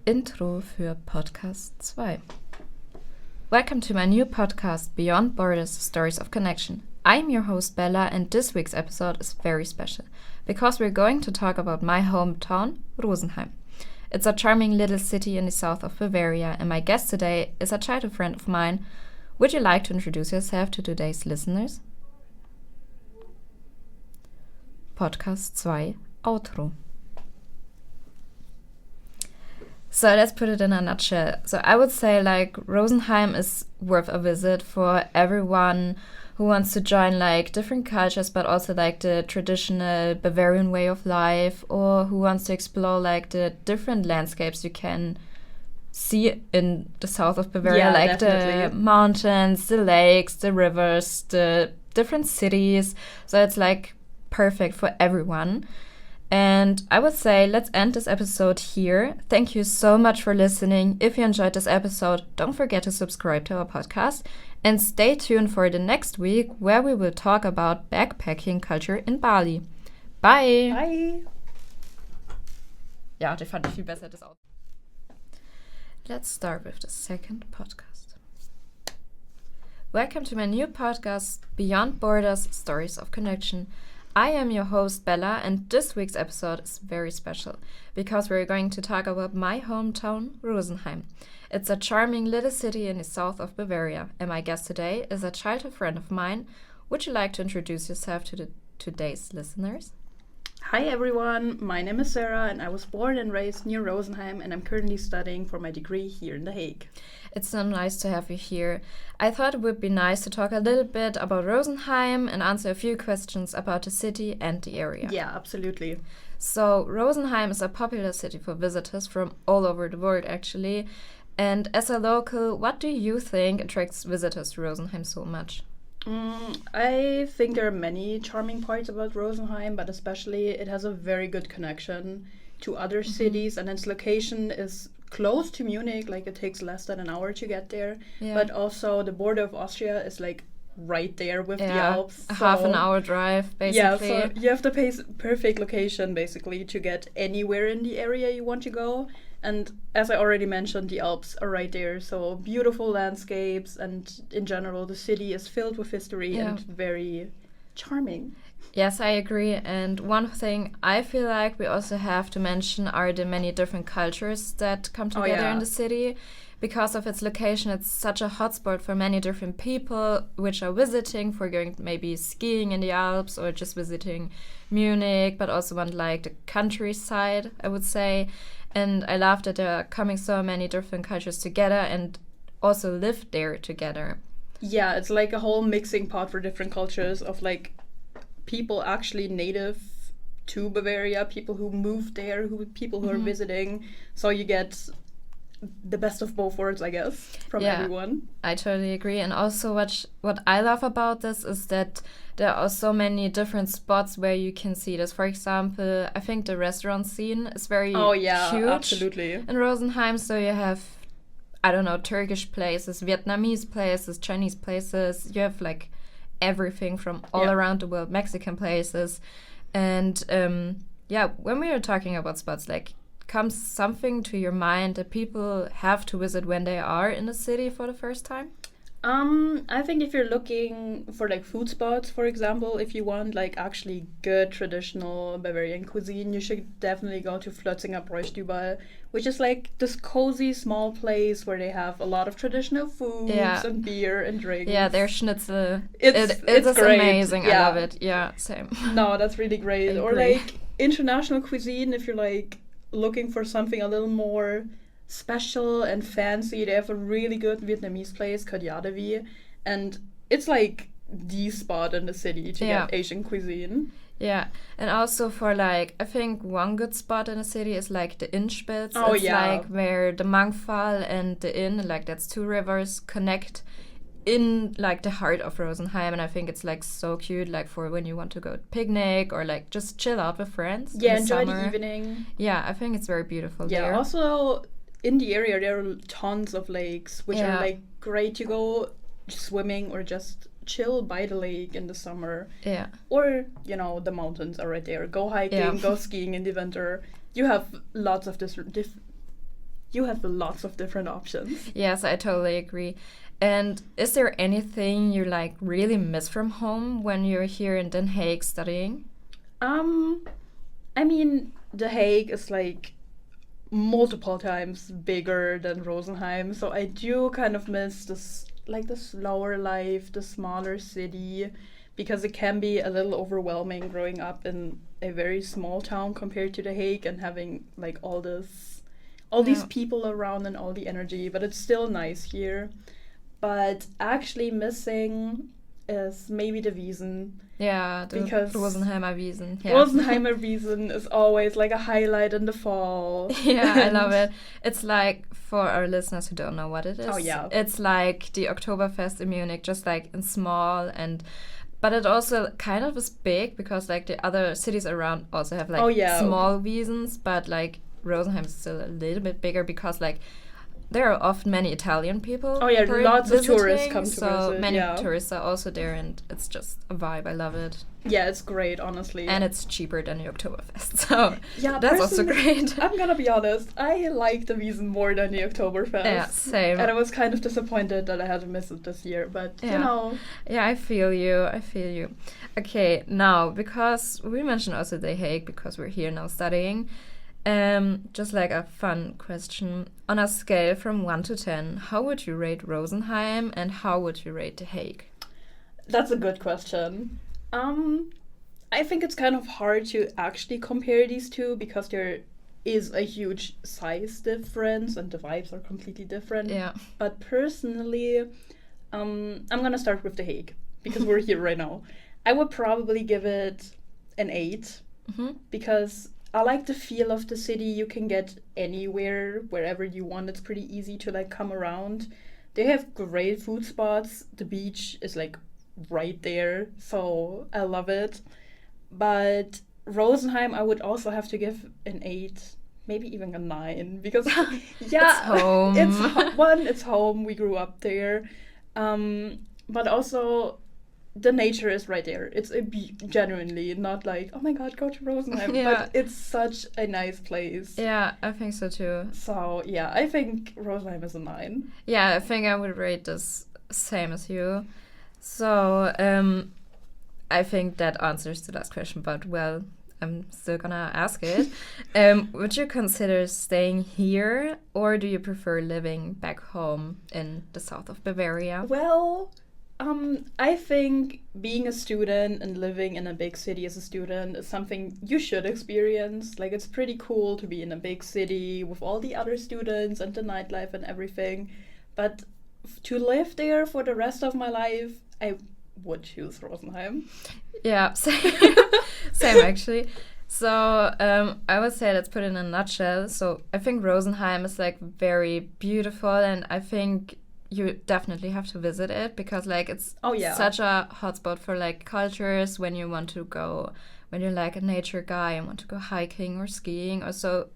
Intro für Podcast 2. Welcome to my new podcast, Beyond Borders, Stories of Connection. I'm your host Bella, and this week's episode is very special because we're going to talk about my hometown, Rosenheim. It's a charming little city in the south of Bavaria, and my guest today is a childhood friend of mine. Would you like to introduce yourself to today's listeners? Podcast 2, Outro. So let's put it in a nutshell. So I would say Rosenheim is worth a visit for everyone who wants to join different cultures, but also the traditional Bavarian way of life, or who wants to explore the different landscapes you can see in the south of Bavaria, definitely. The mountains, the lakes, the rivers, the different cities. So it's perfect for everyone. And I would say let's end this episode here. Thank you so much for listening. If you enjoyed this episode, don't forget to subscribe to our podcast and stay tuned for the next week where we will talk about backpacking culture in Bali. Bye! Bye! Ja, die fand ich viel besser, das Auto. Let's start with the second podcast. Welcome to my new podcast, Beyond Borders, Stories of Connection. I am your host, Bella, and this week's episode is very special because we're going to talk about my hometown, Rosenheim. It's a charming little city in the south of Bavaria, and my guest today is a childhood friend of mine. Would you like to introduce yourself to today's listeners? Hi everyone, my name is Sarah and I was born and raised near Rosenheim and I'm currently studying for my degree here in The Hague. It's so nice to have you here. I thought it would be nice to talk a little bit about Rosenheim and answer a few questions about the city and the area. Yeah, absolutely. So Rosenheim is a popular city for visitors from all over the world actually. And as a local, what do you think attracts visitors to Rosenheim so much? I think there are many charming parts about Rosenheim, but especially it has a very good connection to other cities, and its location is close to Munich, it takes less than an hour to get there. Yeah. But also the border of Austria is right there with the Alps. A half an hour drive basically. Yeah, so you have the perfect location basically to get anywhere in the area you want to go. And as I already mentioned, the Alps are right there, so beautiful landscapes, and in general the city is filled with history and very charming. Yes, I agree. And one thing I feel like we also have to mention are the many different cultures that come together in the city. Because of its location, it's such a hotspot for many different people which are visiting for going maybe skiing in the Alps or just visiting Munich, but also want the countryside, I would say. And I love that there are coming so many different cultures together and also live there together. Yeah, it's a whole mixing pot for different cultures of people actually native to Bavaria, people who moved there, people who are visiting. So you get the best of both worlds, I guess, from everyone. I totally agree. And also what I love about this is that there are so many different spots where you can see this. For example, I think the restaurant scene is very huge absolutely. in Rosenheim. So you have, I don't know, Turkish places, Vietnamese places, Chinese places. You have everything from all around the world, Mexican places. And when we are talking about spots, comes something to your mind that people have to visit when they are in the city for the first time? I think if you're looking for food spots, for example, if you want actually good traditional Bavarian cuisine, you should definitely go to Flötzinger Bräustübel, which is this cozy small place where they have a lot of traditional foods and beer and drinks. Yeah, their schnitzel. It's great. Amazing. I love it. Yeah, same. No, that's really great. Or international cuisine, if you're looking for something a little more special and fancy, they have a really good Vietnamese place called Yadavi, and it's the spot in the city to get Asian cuisine. Yeah, and also for I think one good spot in the city is the Innspitz. Oh, it's where the Mangfall and the Inn, that's two rivers, connect in the heart of Rosenheim, and I think it's so cute for when you want to go picnic or just chill out with friends. Yeah, in the enjoy summer. the evening. Yeah, I think it's very beautiful there. Yeah, also in the area there are tons of lakes which are great to go swimming or just chill by the lake in the summer. Yeah. Or, the mountains are right there. Go hiking, go skiing in the winter. You have lots of you have lots of different options. Yes, I totally agree. And is there anything you like really miss from home when you're here in Den Haag studying? I mean, The Hague is like multiple times bigger than Rosenheim, so I do kind of miss this, like the slower life, the smaller city, because it can be a little overwhelming growing up in a very small town compared to The Hague and having like all these people around and all the energy, but it's still nice here. But actually missing is maybe the Wiesn. Yeah, because Rosenheimer Wiesn. Yeah. Rosenheimer Wiesn is always like a highlight in the fall. Yeah, I love it. It's like, for our listeners who don't know what it is, it's like the Oktoberfest in Munich, just like in small, but it also kind of is big because like the other cities around also have like small Wiesns, but like Rosenheim is still a little bit bigger because like there are often many Italian people. Oh yeah, lots of tourists come to visit. So many tourists are also there, and it's just a vibe. I love it. Yeah, it's great, honestly. And it's cheaper than the Oktoberfest, so that's also great. I'm gonna be honest, I like the Wiesn more than the Oktoberfest. Yeah, same. And I was kind of disappointed that I had to miss it this year, but you know. Yeah, I feel you. Okay, now, because we mentioned also The Hague, because we're here now studying, just like a fun question. On a scale from 1 to 10, how would you rate Rosenheim and how would you rate The Hague? That's a good question. I think it's kind of hard to actually compare these two because there is a huge size difference and the vibes are completely different. Yeah. But personally, I'm gonna start with The Hague because we're here right now. I would probably give it an 8 because I like the feel of the city. You can get anywhere, wherever you want. It's pretty easy to like come around. They have great food spots. The beach is like right there, so I love it. But Rosenheim, I would also have to give an 8, maybe even a 9, because it's home. It's home. We grew up there, but also the nature is right there. It's genuinely not like, oh my god, go to Rosenheim, but it's such a nice place. Yeah, I think so too. So yeah, I think Rosenheim is a 9. Yeah, I think I would rate this same as you. So I think that answers the last question, but well, I'm still gonna ask it. Would you consider staying here, or do you prefer living back home in the south of Bavaria? Well, I think being a student and living in a big city as a student is something you should experience. Like, it's pretty cool to be in a big city with all the other students and the nightlife and everything. But to live there for the rest of my life, I would choose Rosenheim. Yeah, same actually. So I would say, let's put it in a nutshell. So I think Rosenheim is like very beautiful, and I think you definitely have to visit it because like it's such a hotspot for like cultures when you want to go, when you're like a nature guy and want to go hiking or skiing or so.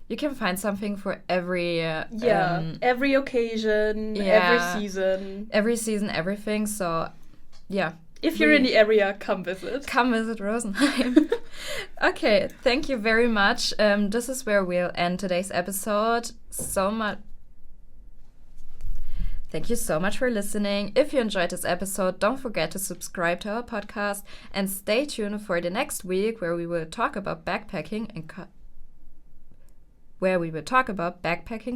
You can find something for every every occasion, every season, everything. So yeah, if you're in the area, come visit Rosenheim. Okay, thank you very much. This is where we'll end today's episode. Thank you so much for listening. If you enjoyed this episode, don't forget to subscribe to our podcast and stay tuned for the next week where we will talk about backpacking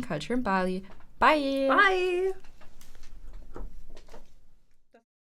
culture in Bali. Bye! Bye!